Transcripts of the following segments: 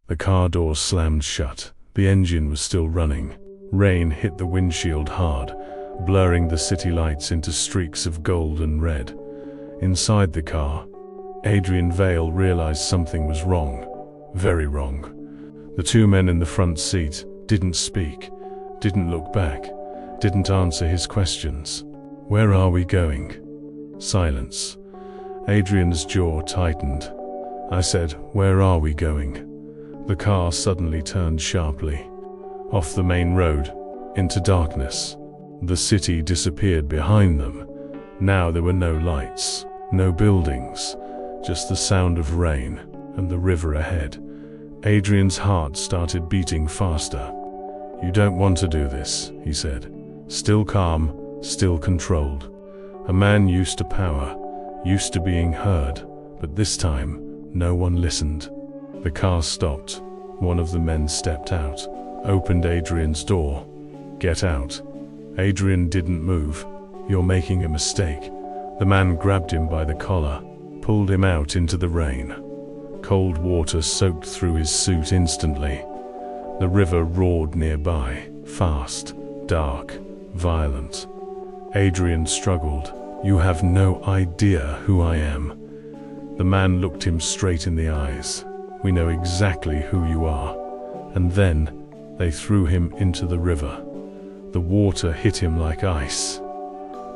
The car door slammed shut. The engine was still running. Rain hit the windshield hard, blurring the city lights into streaks of gold and red. Inside the car, Adrian Vale realized something was wrong. Very wrong. The two men in the front seat didn't speak, didn't look back, didn't answer his questions. "Where are we going?" Silence. Adrian's jaw tightened. I said, "Where are we going?" The car suddenly turned sharply. Off the main road, into darkness. The city disappeared behind them. Now there were no lights, no buildings, just the sound of rain and the river ahead. Adrian's heart started beating faster. "You don't want to do this," he said. Still calm, still controlled. A man used to power, used to being heard, but this time, no one listened. The car stopped. One of the men stepped out, opened Adrian's door. "Get out." Adrian didn't move. "You're making a mistake." The man grabbed him by the collar, pulled him out into the rain. Cold water soaked through his suit instantly. The river roared nearby, fast, dark, violent. Adrian struggled. "You have no idea who I am." The man looked him straight in the eyes. "We know exactly who you are." And then they threw him into the river. The water hit him like ice.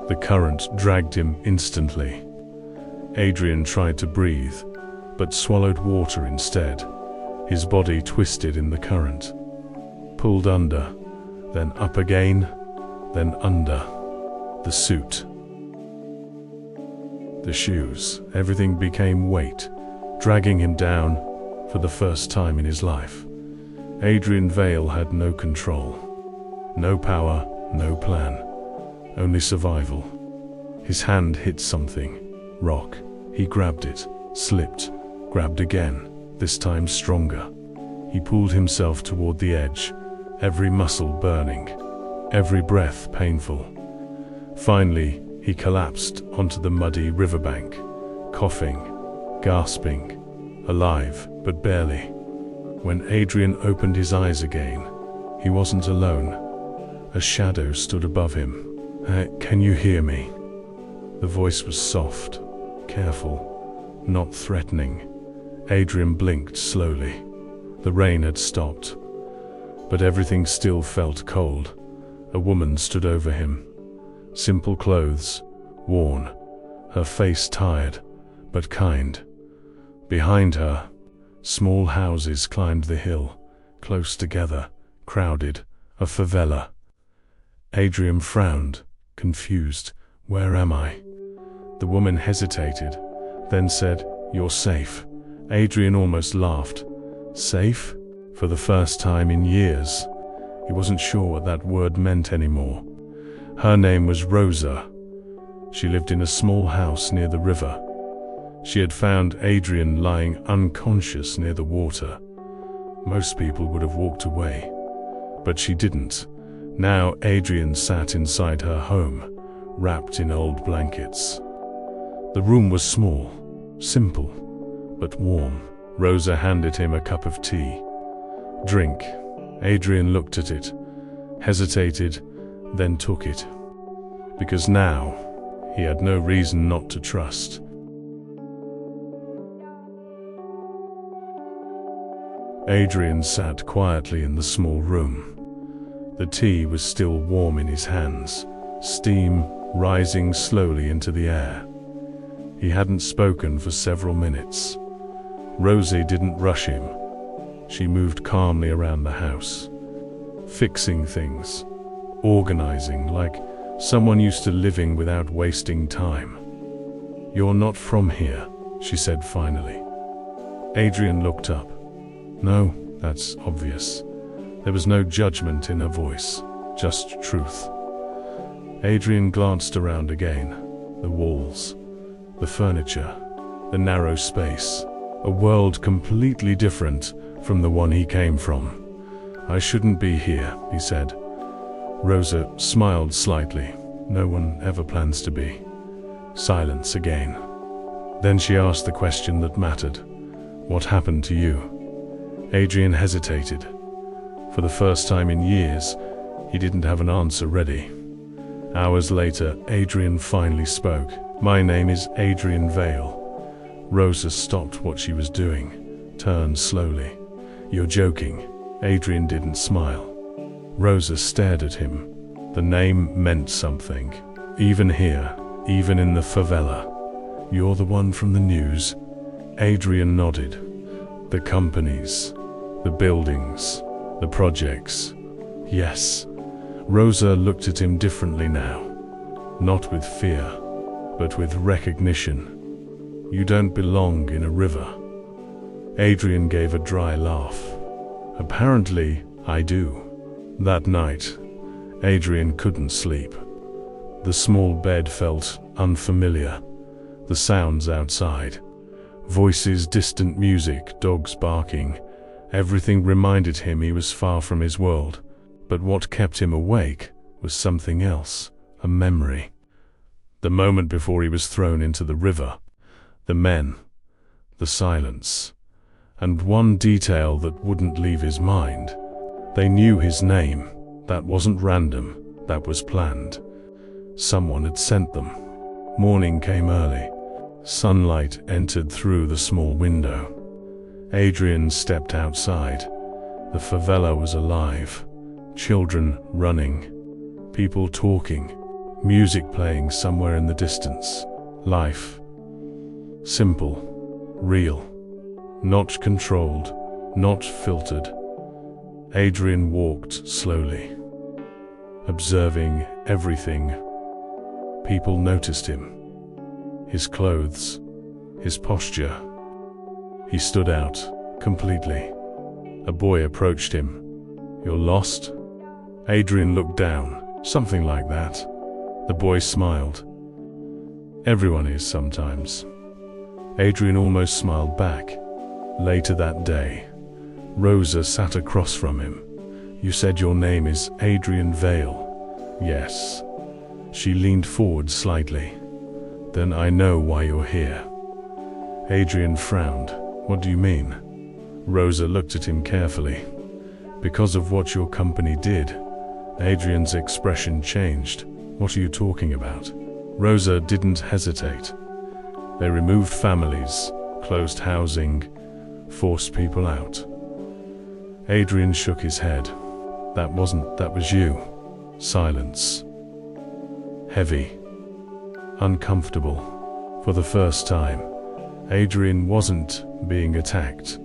The current dragged him instantly. Adrian tried to breathe, but swallowed water instead. His body twisted in the current. Pulled under, then up again, then under. The suit, the shoes, everything became weight, dragging him down for the first time in his life. Adrian Vale had no control, no power, no plan, only survival. His hand hit something, rock. He grabbed it, slipped, grabbed again, this time stronger. He pulled himself toward the edge, every muscle burning, every breath painful. Finally, he collapsed onto the muddy riverbank, coughing, gasping, alive, but barely. When Adrian opened his eyes again, he wasn't alone. A shadow stood above him. "Can you hear me?" The voice was soft, careful, not threatening. Adrian blinked slowly. The rain had stopped, but everything still felt cold. A woman stood over him. Simple clothes, worn, her face tired, but kind. Behind her, small houses climbed the hill, close together, crowded, a favela. Adrian frowned, confused. "Where am I?" The woman hesitated, then said, "You're safe." Adrian almost laughed. Safe? For the first time in years. He wasn't sure what that word meant anymore. Her name was Rosa. She lived in a small house near the river. She had found Adrian lying unconscious near the water. Most people would have walked away, but she didn't. Now Adrian sat inside her home, wrapped in old blankets. The room was small, simple, but warm. Rosa handed him a cup of tea. "Drink." Adrian looked at it, hesitated, then took it. Because now, he had no reason not to trust. Adrian sat quietly in the small room. The tea was still warm in his hands, steam rising slowly into the air. He hadn't spoken for several minutes. Rosie didn't rush him. She moved calmly around the house, fixing things, organizing like someone used to living without wasting time. "You're not from here," she said finally. Adrian looked up. "No, that's obvious." There was no judgment in her voice, just truth. Adrian glanced around again. The walls, the furniture, the narrow space. A world completely different from the one he came from. "I shouldn't be here," he said. Rosa smiled slightly. "No one ever plans to be." Silence again. Then she asked the question that mattered. "What happened to you?" Adrian hesitated. For the first time in years, he didn't have an answer ready. Hours later, Adrian finally spoke. "My name is Adrian Vale." Rosa stopped what she was doing, turned slowly. "You're joking." Adrian didn't smile. Rosa stared at him. The name meant something. "Even here, even in the favela." "You're the one from the news?" Adrian nodded. "The companies, the buildings, the projects." "Yes." Rosa looked at him differently now. Not with fear, but with recognition. "You don't belong in a river." Adrian gave a dry laugh. "Apparently, I do." That night, Adrian couldn't sleep. The small bed felt unfamiliar. The sounds outside. Voices, distant music, dogs barking. Everything reminded him he was far from his world. But what kept him awake was something else, a memory. The moment before he was thrown into the river. The men. The silence. And one detail that wouldn't leave his mind. They knew his name. That wasn't random. That was planned. Someone had sent them. Morning came early. Sunlight entered through the small window. Adrian stepped outside. The favela was alive. Children running. People talking. Music playing somewhere in the distance. Life. Simple. Real. Not controlled. Not filtered. Adrian walked slowly, observing everything. People noticed him. His clothes, his posture. He stood out, completely. A boy approached him. "You're lost?" Adrian looked down. "Something like that." The boy smiled. "Everyone is sometimes." Adrian almost smiled back. Later that day, Rosa sat across from him. "You said your name is Adrian Vale." "Yes." She leaned forward slightly. "Then I know why you're here." Adrian frowned. "What do you mean?" Rosa looked at him carefully. "Because of what your company did." Adrian's expression changed. "What are you talking about?" Rosa didn't hesitate. "They removed families, closed housing, forced people out." Adrian shook his head. That was you." Silence. Heavy. Uncomfortable. For the first time, Adrian wasn't being attacked.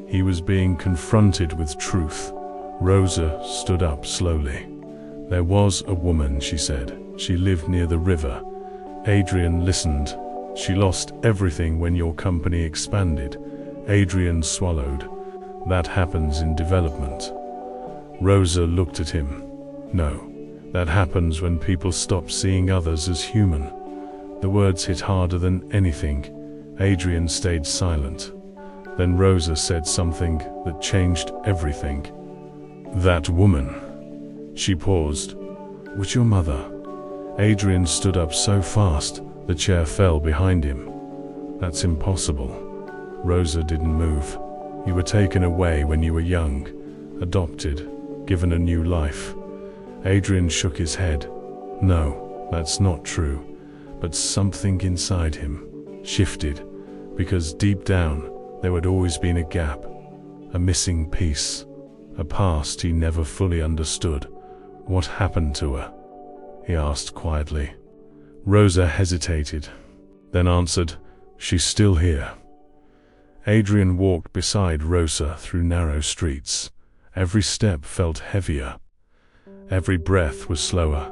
He was being confronted with truth. Rosa stood up slowly. "There was a woman," she said. "She lived near the river." Adrian listened. "She lost everything when your company expanded." Adrian swallowed. "That happens in development." Rosa looked at him. "No, that happens when people stop seeing others as human." The words hit harder than anything. Adrian stayed silent. Then Rosa said something that changed everything. "That woman." She paused. "Was your mother?" Adrian stood up so fast, the chair fell behind him. "That's impossible." Rosa didn't move. "You were taken away when you were young, adopted, given a new life." Adrian shook his head. "No, that's not true." But something inside him shifted, because deep down there had always been a gap, a missing piece, a past he never fully understood. "What happened to her?" he asked quietly. Rosa hesitated, then answered, "She's still here." Adrian walked beside Rosa through narrow streets. Every step felt heavier. Every breath was slower.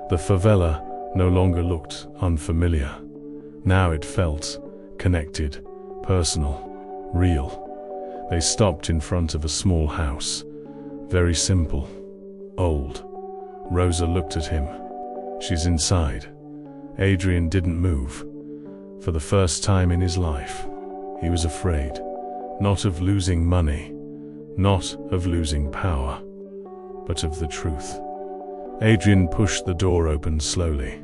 The favela no longer looked unfamiliar. Now it felt connected, personal, real. They stopped in front of a small house. Very simple. Old. Rosa looked at him. "She's inside." Adrian didn't move. For the first time in his life, he was afraid. Not of losing money, not of losing power, but of the truth. Adrian pushed the door open slowly.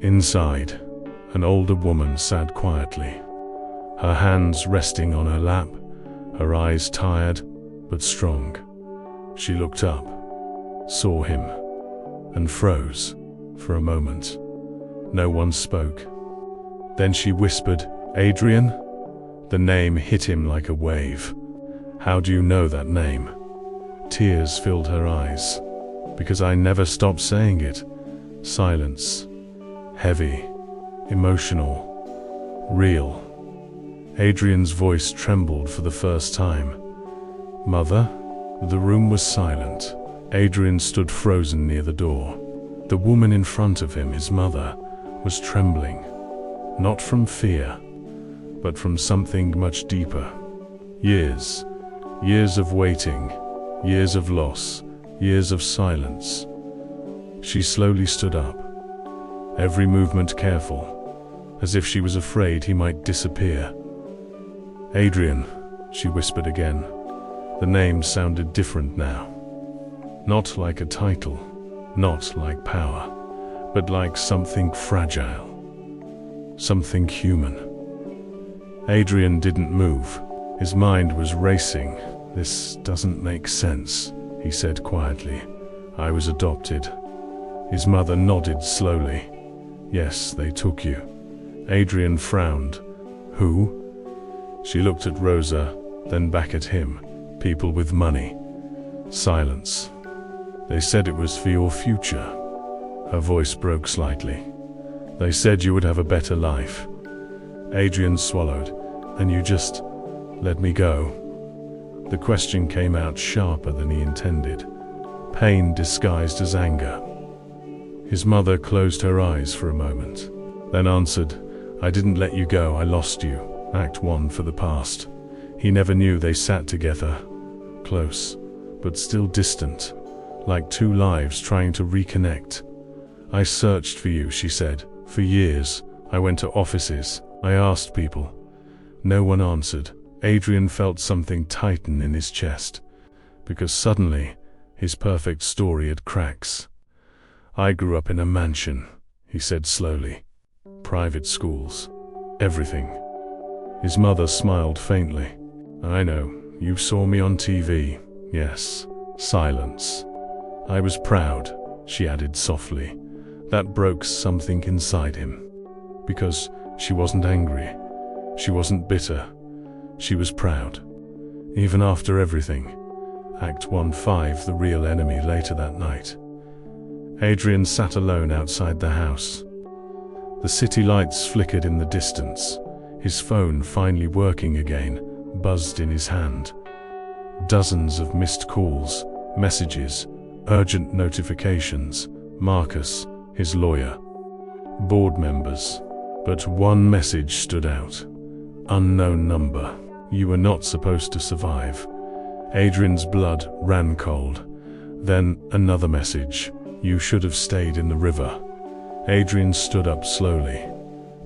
Inside, an older woman sat quietly, her hands resting on her lap, her eyes tired, but strong. She looked up, saw him, and froze for a moment. No one spoke. Then she whispered, "Adrian?" The name hit him like a wave. "How do you know that name?" Tears filled her eyes. "Because I never stopped saying it." Silence. Heavy. Emotional. Real. Adrian's voice trembled for the first time. "Mother?" The room was silent. Adrian stood frozen near the door. The woman in front of him, his mother, was trembling. Not from fear, but from something much deeper. Years. Years of waiting. Years of loss. Years of silence. She slowly stood up, every movement careful, as if she was afraid he might disappear. "Adrian," she whispered again. The name sounded different now. Not like a title, not like power, but like something fragile, something human. Adrian didn't move. His mind was racing. "This doesn't make sense," he said quietly. "I was adopted." His mother nodded slowly. "Yes, they took you." Adrian frowned. "Who?" She looked at Rosa, then back at him. "People with money." Silence. "They said it was for your future." Her voice broke slightly. "They said you would have a better life." Adrian swallowed. "And you just let me go?" The question came out sharper than he intended. Pain disguised as anger. His mother closed her eyes for a moment, then answered, "I didn't let you go, I lost you." Act 1 for the past. He never knew they sat together, close, but still distant, like two lives trying to reconnect. "I searched for you," she said, "for years. I went to offices. I asked people. No one answered." Adrian felt something tighten in his chest, because suddenly his perfect story had cracks. "I grew up in a mansion," he said slowly. "Private schools. Everything." His mother smiled faintly. "I know. You saw me on TV." "Yes." Silence. "I was proud," she added softly. That broke something inside him. Because she wasn't angry. She wasn't bitter. She was proud. Even after everything. Act 1-5, the real enemy later that night. Adrian sat alone outside the house. The city lights flickered in the distance. His phone, finally working again, buzzed in his hand. Dozens of missed calls, messages, urgent notifications. Marcus, his lawyer, board members. But one message stood out. Unknown number. "You were not supposed to survive." Adrian's blood ran cold. Then another message. "You should have stayed in the river." Adrian stood up slowly.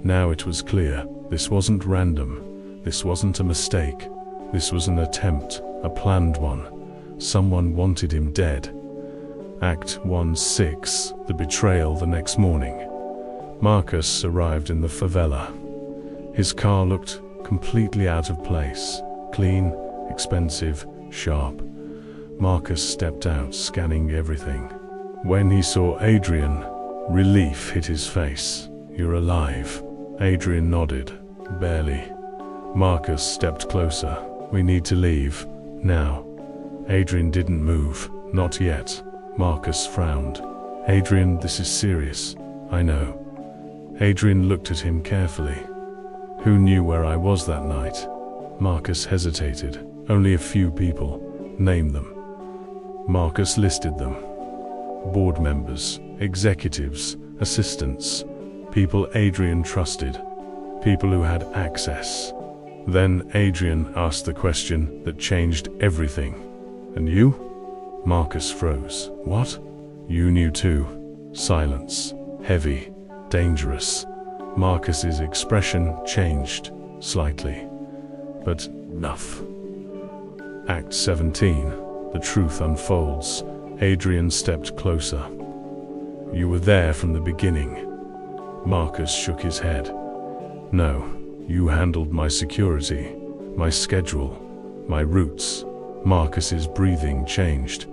Now it was clear. This wasn't random. This wasn't a mistake. This was an attempt, a planned one. Someone wanted him dead. Act 1-6, the betrayal the next morning. Marcus arrived in the favela. His car looked completely out of place. Clean, expensive, sharp. Marcus stepped out, scanning everything. When he saw Adrian, relief hit his face. "You're alive." Adrian nodded, barely. Marcus stepped closer. "We need to leave, now." Adrian didn't move, not yet. Marcus frowned. "Adrian, this is serious." "I know." Adrian looked at him carefully. "Who knew where I was that night?" Marcus hesitated. "Only a few people." "Name them." Marcus listed them. Board members, executives, assistants, people Adrian trusted, people who had access. Then Adrian asked the question that changed everything. "And you?" Marcus froze. "What?" "You knew too." Silence. Heavy. Dangerous. Marcus's expression changed slightly. "But enough." Act 17. The truth unfolds. Adrian stepped closer. "You were there from the beginning." Marcus shook his head. "No, you handled my security, my schedule, my routes. Marcus's breathing changed.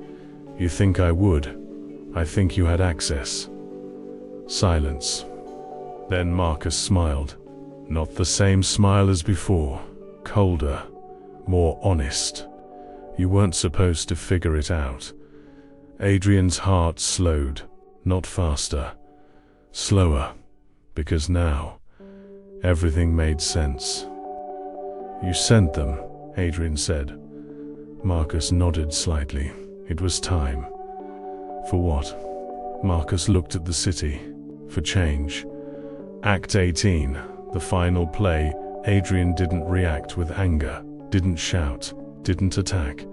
You think I would? I think you had access. Silence. Then Marcus smiled. Not the same smile as before. Colder. More honest. You weren't supposed to figure it out. Adrian's heart slowed. Not faster. Slower. Because now, everything made sense. You sent them, Adrian said. Marcus nodded slightly. It was time. For what? Marcus looked at the city. For change. Act 18, the final play. Adrian didn't react with anger, didn't shout, didn't attack.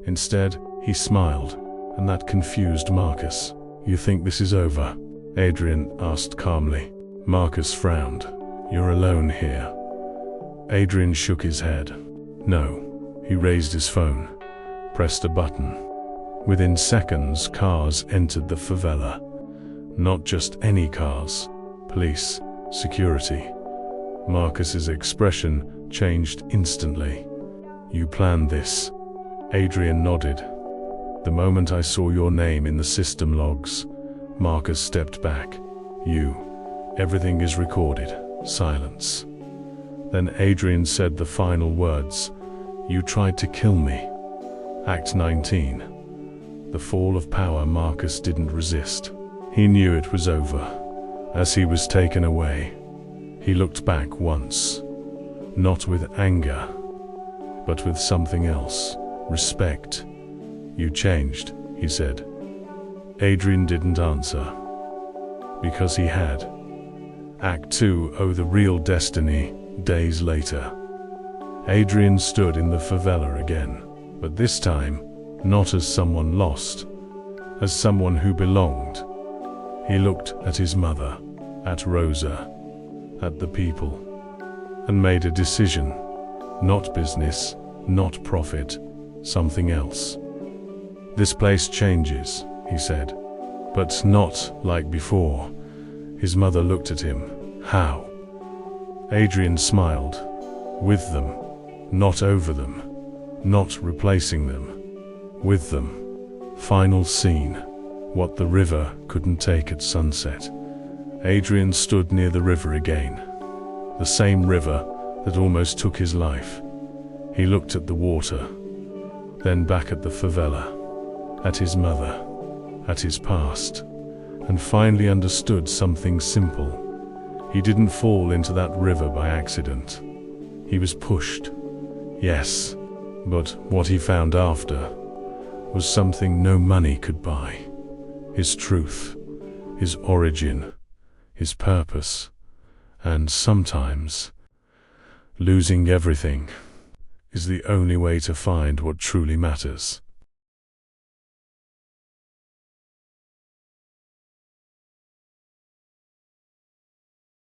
Instead, he smiled, and that confused Marcus. You think this is over? Adrian asked calmly. Marcus frowned. You're alone here. Adrian shook his head. No. He raised his phone, pressed a button. Within seconds, cars entered the favela. Not just any cars. Police, security. Marcus's expression changed instantly. You planned this. Adrian nodded. The moment I saw your name in the system logs, Marcus stepped back. Everything is recorded. Silence. Then Adrian said the final words. You tried to kill me. Act 19. The fall of power. Marcus didn't resist. He knew it was over. As he was taken away, he looked back once. Not with anger, but with something else. Respect. You changed, he said. Adrian didn't answer. Because he had. Act 2. Oh, the real destiny. Days later. Adrian stood in the favela again, but this time, not as someone lost, as someone who belonged. He looked at his mother, at Rosa, at the people, and made a decision. Not business, not profit, something else. This place changes, he said, but not like before. His mother looked at him. How? Adrian smiled. With them. Not over them. Not replacing them. With them. Final scene. What the river couldn't take at sunset. Adrian stood near the river again. The same river that almost took his life. He looked at the water, then back at the favela, at his mother, at his past, and finally understood something simple. He didn't fall into that river by accident. He was pushed. Yes, but what he found after was something no money could buy. His truth, his origin, his purpose, and sometimes losing everything is the only way to find what truly matters.